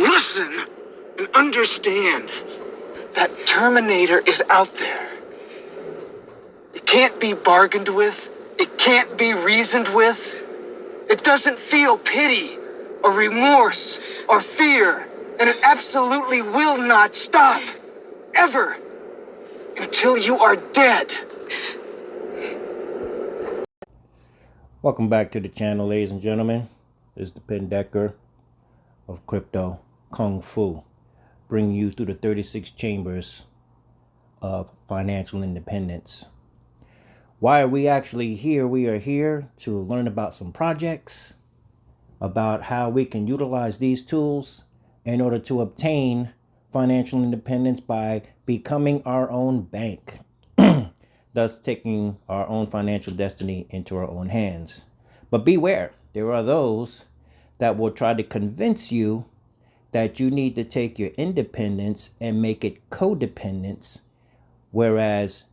Listen and understand that Terminator is out there. It can't be bargained with. It can't be reasoned with. It doesn't feel pity or remorse or fear. And it absolutely will not stop. Ever. Until you are dead. Welcome back to the channel, ladies and gentlemen. This is the Pen Decker of Crypto Kung Fu, bringing you through the 36 chambers of financial independence. Why are we actually here? We are here to learn about some projects, about how we can utilize these tools in order to obtain financial independence by becoming our own bank, thus taking our own financial destiny into our own hands. But beware, there are those that will try to convince you that you need to take your independence and make it codependence, whereas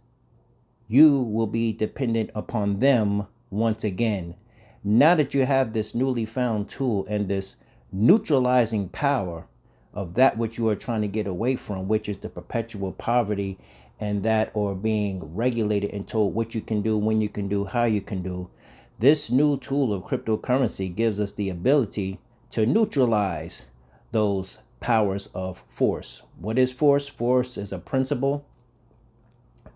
you will be dependent upon them once again. Now that you have this newly found tool and this neutralizing power of that which you are trying to get away from, which is the perpetual poverty and that, or being regulated and told what you can do, when you can do, how you can do, this new tool of cryptocurrency gives us the ability to neutralize those powers of force. What is force? Force is a principle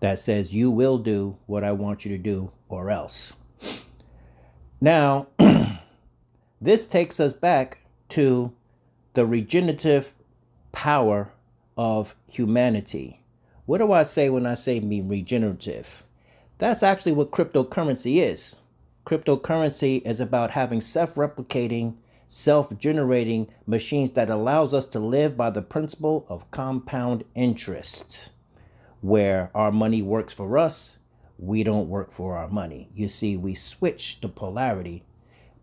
that says you will do what I want you to do or else. Now, this takes us back to the regenerative power of humanity. What do I say when I say regenerative? That's actually what cryptocurrency is. Cryptocurrency is about having self-replicating, self-generating machines that allows us to live by the principle of compound interest, where our money works for us, we don't work for our money. You see, we switch the polarity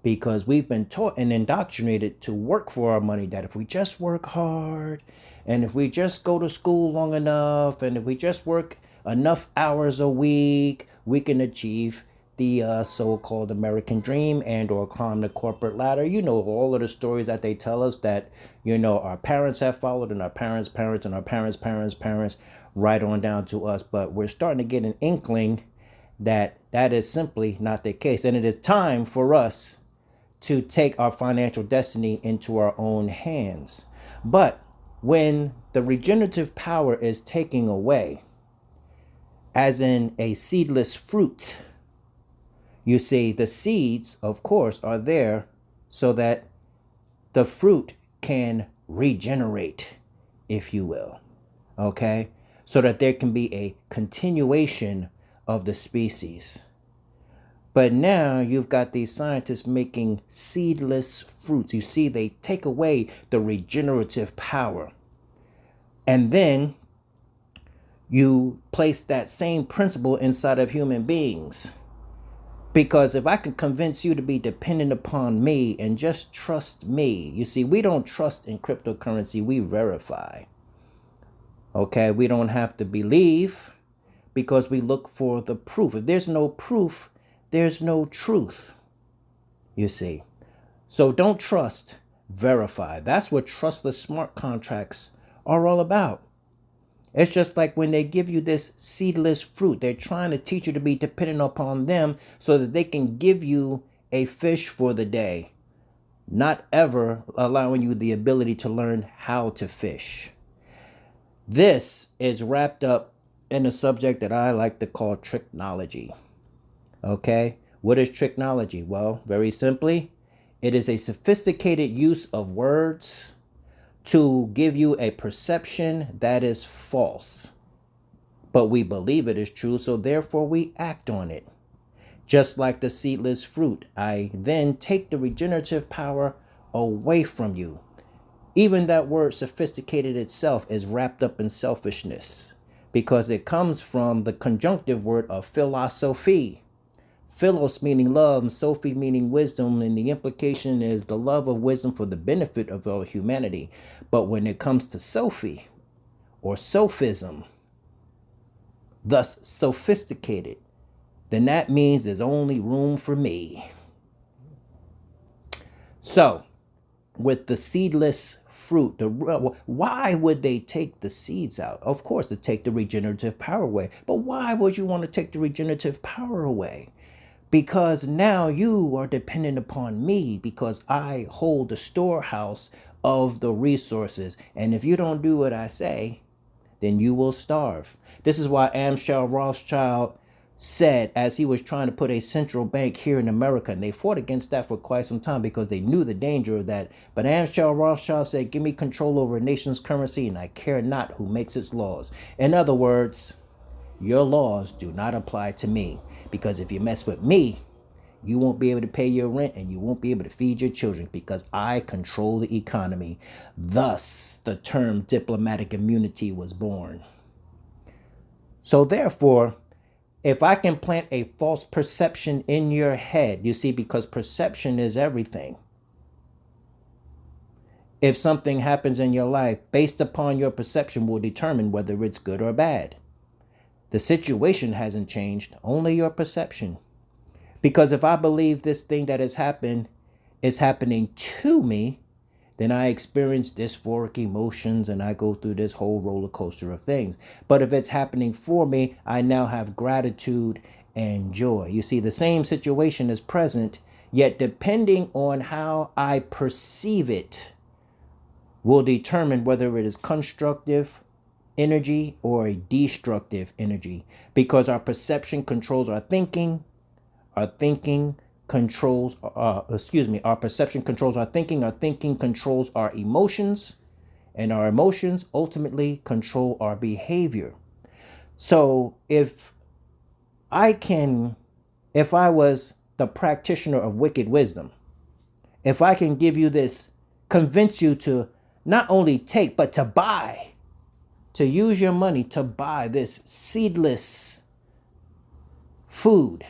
because we've been taught and indoctrinated to work for our money, that if we just work hard, and if we just go to school long enough, and if we just work enough hours a week, we can achieve the so-called American dream and or climb the corporate ladder. You know, all of the stories that they tell us that, you know, our parents have followed, and our parents' parents and our parents' parents, right on down to us. But we're starting to get an inkling that that is simply not the case. And it is time for us to take our financial destiny into our own hands. But when the regenerative power is taken away, as in a seedless fruit, you see, the seeds, of course, are there so that the fruit can regenerate, if you will, okay? So that there can be a continuation of the species. But now you've got these scientists making seedless fruits. You see, they take away the regenerative power. And then you place that same principle inside of human beings. Because if I can convince you to be dependent upon me and just trust me, you see, we don't trust in cryptocurrency, we verify. Okay, we don't have to believe because we look for the proof. If there's no proof, there's no truth, you see. So don't trust, verify. That's what trustless smart contracts are all about. It's just like when they give you this seedless fruit, they're trying to teach you to be dependent upon them so that they can give you a fish for the day, not ever allowing you the ability to learn how to fish. This is wrapped up in a subject that I like to call tricknology. Okay, what is tricknology? Well, very simply, it is a sophisticated use of words to give you a perception that is false, but we believe it is true, so therefore we act on it. Just like the seedless fruit, I then take the regenerative power away from you. Even that word sophisticated itself is wrapped up in selfishness because it comes from the conjunctive word of philosophy. Philos meaning love, and Sophie meaning wisdom, and the implication is the love of wisdom for the benefit of all humanity. But when it comes to Sophie, or sophism, thus sophisticated, then that means there's only room for me. So, with the seedless fruit. Why would they take the seeds out? Of course, to take the regenerative power away. But why would you want to take the regenerative power away? Because now you are dependent upon me, because I hold the storehouse of the resources. And if you don't do what I say, then you will starve. This is why Amschel Rothschild said, as he was trying to put a central bank here in America, and they fought against that for quite some time because they knew the danger of that. But Amschel Rothschild said, give me control over a nation's currency and I care not who makes its laws. In other words, your laws do not apply to me, because if you mess with me, you won't be able to pay your rent and you won't be able to feed your children, because I control the economy. Thus, the term diplomatic immunity was born. So therefore, if I can plant a false perception in your head, you see, because perception is everything. If something happens in your life, based upon your perception will determine whether it's good or bad. The situation hasn't changed, only your perception. Because if I believe this thing that has happened is happening to me, then I experience dysphoric emotions and I go through this whole roller coaster of things. But if it's happening for me, I now have gratitude and joy. You see, the same situation is present, yet depending on how I perceive it will determine whether it is constructive energy or a destructive energy, because our perception controls our thinking. Our thinking controls, our perception controls our thinking controls our emotions, and our emotions ultimately control our behavior. So if I was the practitioner of wicked wisdom, if I can give you this, convince you to not only take, but to buy, to use your money to buy this seedless food,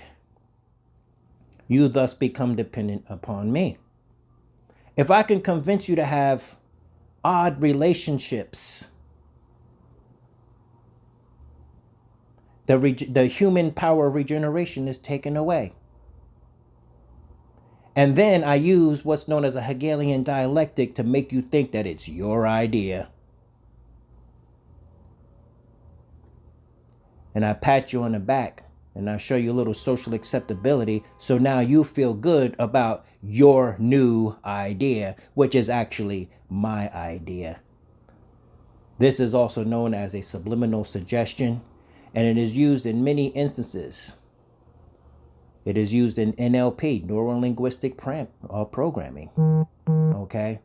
you thus become dependent upon me. If I can convince you to have odd relationships, the human power of regeneration is taken away. And then I use what's known as a Hegelian dialectic to make you think that it's your idea. And I pat you on the back and I show you a little social acceptability. So now you feel good about your new idea, which is actually my idea. This is also known as a subliminal suggestion, and it is used in many instances. It is used in NLP, neuro-linguistic programming. Okay.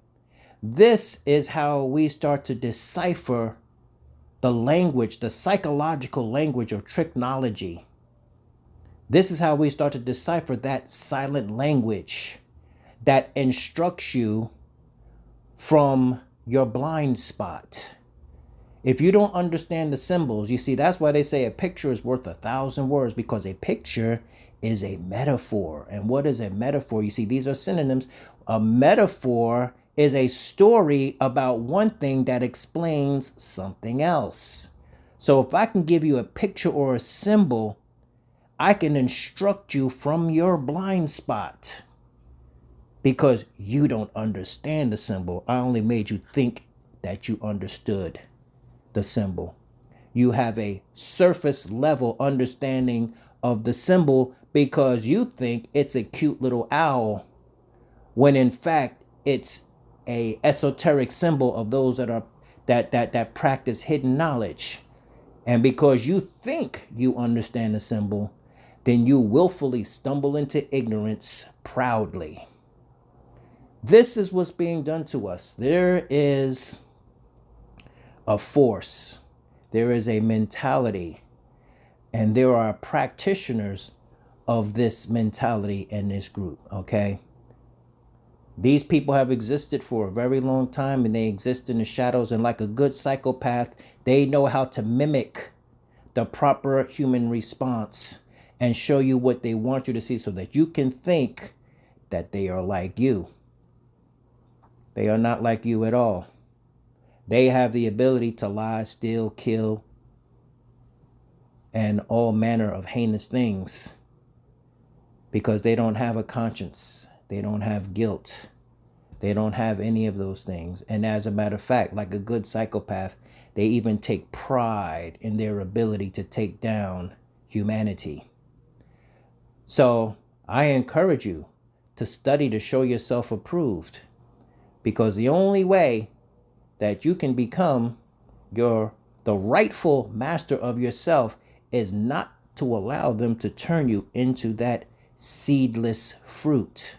This is how we start to decipher the language, the psychological language of tricknology. This is how we start to decipher that silent language that instructs you from your blind spot. If you don't understand the symbols, you see, that's why they say a picture is worth 1,000 words, because a picture is a metaphor. And what is a metaphor? You see, these are synonyms. A metaphor is a story about one thing that explains something else. So if I can give you a picture or a symbol, I can instruct you from your blind spot, because you don't understand the symbol. I only made you think that you understood the symbol. You have a surface level understanding of the symbol because you think it's a cute little owl, when in fact it's a esoteric symbol of those that practice hidden knowledge. And because you think you understand the symbol, then you willfully stumble into ignorance proudly. This is what's being done to us. There is a force, there is a mentality, and there are practitioners of this mentality in this group, okay? These people have existed for a very long time, and they exist in the shadows, and like a good psychopath, they know how to mimic the proper human response and show you what they want you to see so that you can think that they are like you. They are not like you at all. They have the ability to lie, steal, kill, and all manner of heinous things because they don't have a conscience. They don't have guilt. They don't have any of those things. And as a matter of fact, like a good psychopath, they even take pride in their ability to take down humanity. So I encourage you to study to show yourself approved, because the only way that you can become the rightful master of yourself is not to allow them to turn you into that seedless fruit.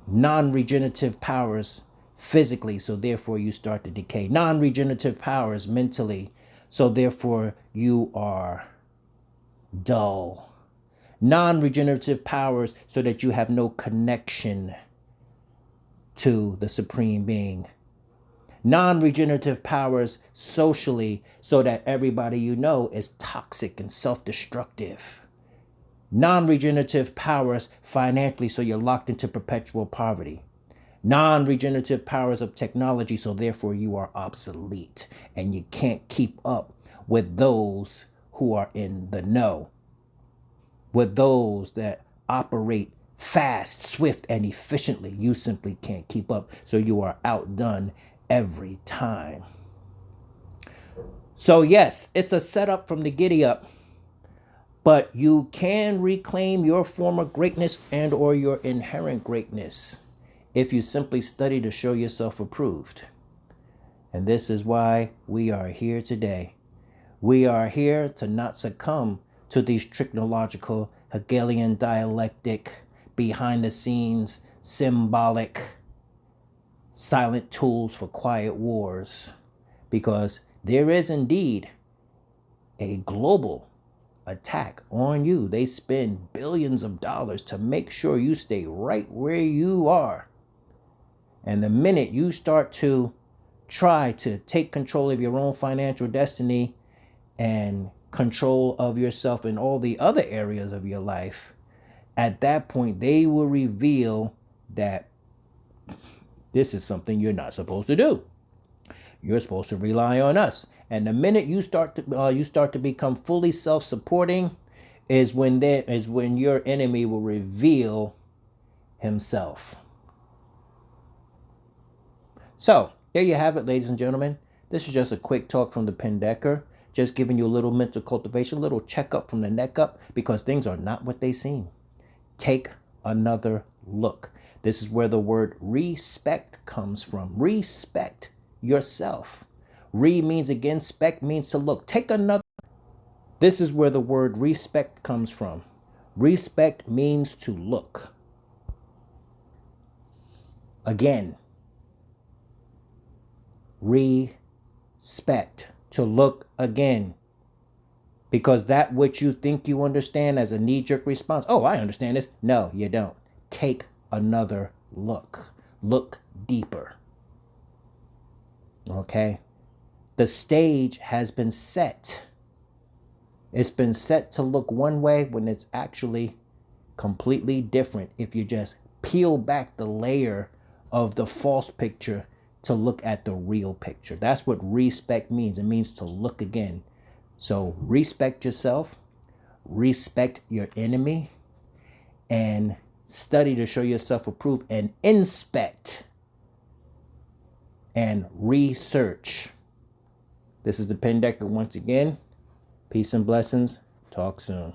Non-regenerative powers physically, so therefore you start to decay. Non-regenerative powers mentally, so therefore you are dull. Non-regenerative powers, so that you have no connection to the Supreme Being. Non-regenerative powers socially, so that everybody you know is toxic and self-destructive. Non-regenerative powers financially, so you're locked into perpetual poverty. Non-regenerative powers of technology, so therefore you are obsolete and you can't keep up with those who are in the know, with those that operate fast, swift, and efficiently. You simply can't keep up, so you are outdone every time. So yes, it's a setup from the giddy up, but you can reclaim your former greatness and or your inherent greatness if you simply study to show yourself approved. And this is why we are here today. We are here to not succumb to these technological Hegelian dialectic, behind the scenes, symbolic, silent tools for quiet wars, because there is indeed a global attack on you. They spend billions of dollars to make sure you stay right where you are. And the minute you start to try to take control of your own financial destiny and control of yourself in all the other areas of your life, at that point they will reveal that this is something you're not supposed to do. You're supposed to rely on us. And the minute you start to become fully self-supporting is when your enemy will reveal himself. So there you have it, ladies and gentlemen. This is just a quick talk from the Pendecker, just giving you a little mental cultivation, a little checkup from the neck up, because things are not what they seem. Take another look. This is where the word respect comes from. Respect yourself. Re means again, spec means to look. Take another. This is where the word respect comes from. Respect means to look. Again, respect, to look again. Because that which you think you understand as a knee-jerk response, oh, I understand this. No, you don't. Take another look. Look deeper. Okay? The stage has been set. It's been set to look one way when it's actually completely different if you just peel back the layer of the false picture to look at the real picture. That's what respect means. It means to look again. So respect yourself, respect your enemy, and study to show yourself approved, and inspect and research. This is the Pendecker once again. Peace and blessings. Talk soon.